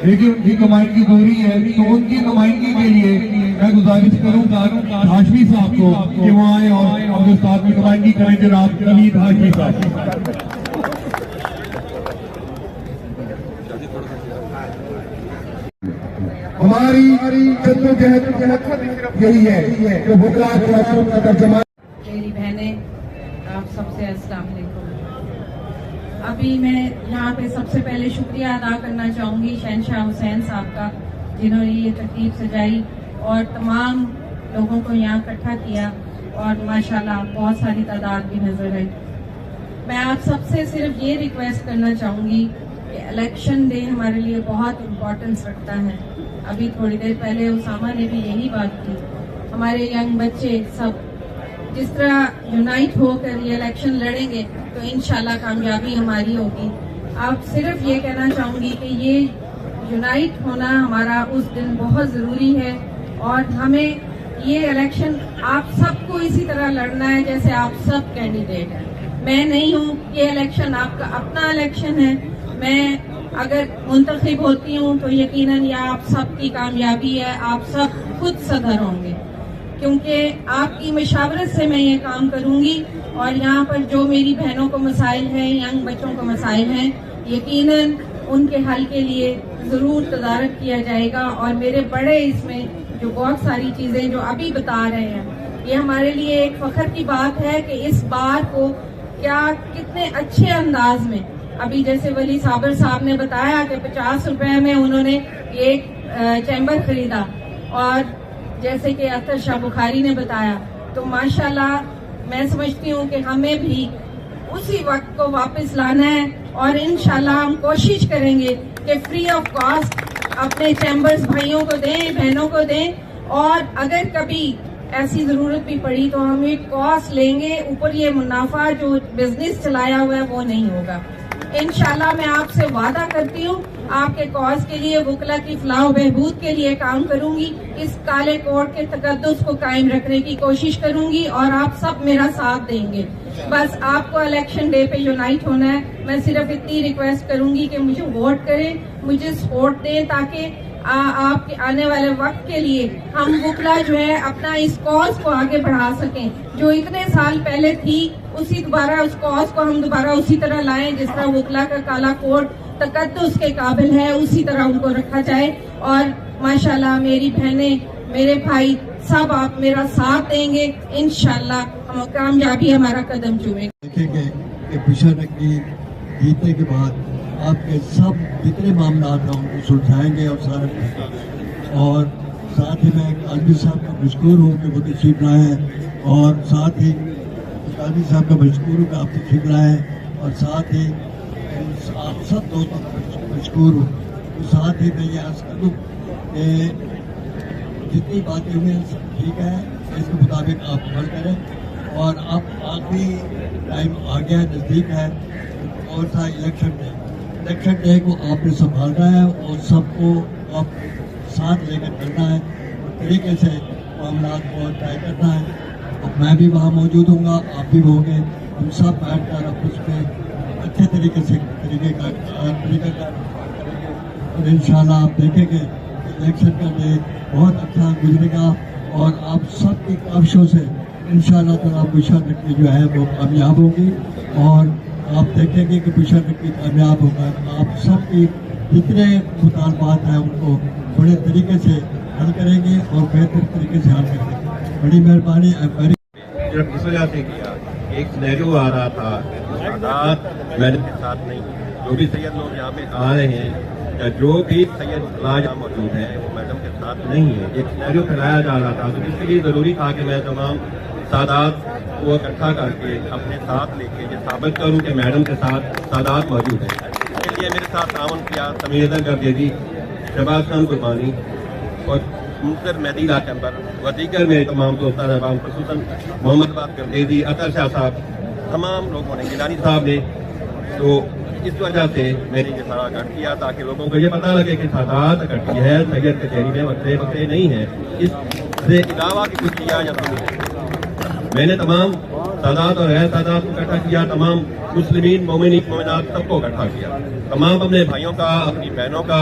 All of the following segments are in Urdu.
لیکن ان کی نمائندگی دوہری ہے، تو ان کی نمائندگی کے لیے میں گزارش کروں گا ہاشمی صاحب کو کہ وہ آئیں اور اپنے استاد کی نمائندگی کریں، جناب خالد ہاشمی صاحب۔ ہماری جدوجہد یہی ہے کہ بھوکلا کلاسوں کا ترجمہ۔ میری بہنیں، آپ سب سے السلام علیکم۔ ابھی میں یہاں پہ سب سے پہلے شکریہ ادا کرنا چاہوں گی شہنشاہ حسین صاحب کا، جنہوں نے یہ تقریب سجائی اور تمام لوگوں کو یہاں اکٹھا کیا، اور ماشاءاللہ بہت ساری تعداد بھی نظر آئی۔ میں آپ سب سے صرف یہ ریکویسٹ کرنا چاہوں گی کہ الیکشن ڈے ہمارے لیے بہت امپورٹنس رکھتا ہے۔ ابھی تھوڑی دیر پہلے اسامہ نے بھی یہی بات کی، ہمارے ینگ بچے سب جس طرح یونائٹ ہو کر یہ الیکشن لڑیں گے تو انشاءاللہ کامیابی ہماری ہوگی۔ آپ صرف یہ کہنا چاہوں گی کہ یہ یونائٹ ہونا ہمارا اس دن بہت ضروری ہے، اور ہمیں یہ الیکشن آپ سب کو اسی طرح لڑنا ہے جیسے آپ سب کینڈیڈیٹ ہیں۔ میں نہیں ہوں، یہ الیکشن آپ کا اپنا الیکشن ہے۔ میں اگر منتخب ہوتی ہوں تو یقیناً یہ آپ سب کی کامیابی ہے، آپ سب خود صدر ہوں گے، کیونکہ آپ کی مشاورت سے میں یہ کام کروں گی، اور یہاں پر جو میری بہنوں کو مسائل ہیں، ینگ بچوں کو مسائل ہیں، یقیناً ان کے حل کے لیے ضرور تدارک کیا جائے گا۔ اور میرے بڑے اس میں جو بہت ساری چیزیں جو ابھی بتا رہے ہیں، یہ ہمارے لیے ایک فخر کی بات ہے کہ اس بار کو کیا کتنے اچھے انداز میں، ابھی جیسے ولی صابر صاحب نے بتایا کہ 50 روپے میں انہوں نے ایک چیمبر خریدا، اور جیسے کہ اختر شاہ بخاری نے بتایا، تو ماشاءاللہ میں سمجھتی ہوں کہ ہمیں بھی اسی وقت کو واپس لانا ہے، اور انشاءاللہ ہم کوشش کریں گے کہ فری آف کاسٹ اپنے چیمبرز بھائیوں کو دیں، بہنوں کو دیں، اور اگر کبھی ایسی ضرورت بھی پڑی تو ہم ایک کاسٹ لیں گے، اوپر یہ منافع جو بزنس چلایا ہوا ہے وہ نہیں ہوگا۔ انشاءاللہ میں آپ سے وعدہ کرتی ہوں آپ کے کاز کے لیے، وکلا کی فلاح و بہبود کے لیے کام کروں گی، اس کالے کوٹ کے تقدس کو قائم رکھنے کی کوشش کروں گی، اور آپ سب میرا ساتھ دیں گے۔ بس آپ کو الیکشن ڈے پہ یونائٹ ہونا ہے۔ میں صرف اتنی ریکویسٹ کروں گی کہ مجھے ووٹ کریں، مجھے سپورٹ دیں، تاکہ آپ کے آنے والے وقت کے لیے ہم وکلا جو ہے اپنا اس کاز کو آگے بڑھا سکیں، جو اتنے سال پہلے تھی اسی دوبارہ اس کاز کو ہم دوبارہ اسی طرح لائیں جس طرح وکلا کا کالا کوٹ تقدس کے قابل ہے، اسی طرح ان کو رکھا جائے۔ اور ماشاءاللہ میری بہنیں، میرے بھائی سب آپ میرا ساتھ دیں گے، انشاءاللہ ہم کامیابی ہمارا قدم چومے گا۔ دیکھیں گے کہ بشارت کی جیتنے کے بعد آپ کے سب جتنے معاملات ہیں ان کو سلجھائیں گے، اور سارے اور ساتھ ہی میں عالمی صاحب کا مشکور ہوں کہ وہ تشریف لائے ہیں، اور ساتھ ہی عالمی صاحب کا مشکور ہوں کہ آپ تشریف لائے ہیں، اور ساتھ ہی آپ سب دوستوں کا مشکور ہوں۔ تو ساتھ ہی میں یہ عرض کروں کہ جتنی باتیں ہوئی ہیں سب ٹھیک ہے، اس کے مطابق آپ عمل کریں، اور اب آخری ٹائم آ گیا ہے، نزدیک ہے، اور تھا الیکشن ڈے۔ الیکشن ڈے کو آپ نے سنبھالنا ہے، اور سب کو آپ ساتھ لے کر چلنا ہے، اور طریقے سے معاملات کو طے کرنا ہے۔ اور میں بھی وہاں موجود ہوں گا، آپ بھی ہوں گے، ہم سب بیٹھ کر اب اس پہ اچھے طریقے سے طریقہ کار کریں گے، اور انشاءاللہ آپ دیکھیں گے الیکشن کا ڈے بہت اچھا گزرے گا، اور آپ سب کی کاوشوں سے انشاءاللہ تعالیٰ بشارت نقوی جو ہے وہ کامیاب ہوگی، اور آپ دیکھیں گے کہ بشارت نقوی کامیاب ہوگا۔ آپ سب کی جتنے مطالبات ہیں ان کو بڑے طریقے سے حل کریں گے، اور بہتر طریقے سے حل کریں گے۔ بڑی مہربانی۔ صرف اس وجہ سے کیا، ایک سینیریو آ رہا تھا، سادات میڈم کے ساتھ نہیں، جو بھی سید لوگ یہاں پہ آ رہے ہیں یا جو بھی سید لاج موجود ہیں وہ میڈم کے ساتھ نہیں ہے، ایک سینیریو پھیلایا جا رہا تھا، تو اس کے لیے ضروری تھا کہ میں تمام سادات کو اکٹھا کر کے اپنے ساتھ لے کے یہ ثابت کروں کہ میڈم کے ساتھ سادات موجود ہیں۔ اس کے لیے میرے ساتھ تعاون کیا سمیر گردیزی، شہباز خان قربانی، اور منصر مہدی چیمبر و دیگر میرے تمام دوستان احباب، خصوصاً محمد عباس گردیزی، اطہر شاہ صاحب، تمام لوگوں نے، گیلانی صاحب نے، تو اس وجہ سے میں نے یہ سارا اکٹھ کیا تاکہ لوگوں کو یہ پتہ لگے کہ سادات اکٹھی ہے، سید کچہری میں وقفے وقفے نہیں ہیں، اس سے علاوہ کی کچھ کیا یا نہیں۔ میں نے تمام سادات اور غیر سادات کو اکٹھا کیا، تمام مسلمین مومنین مومنات سب کو اکٹھا کیا، تمام اپنے بھائیوں کا، اپنی بہنوں کا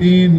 3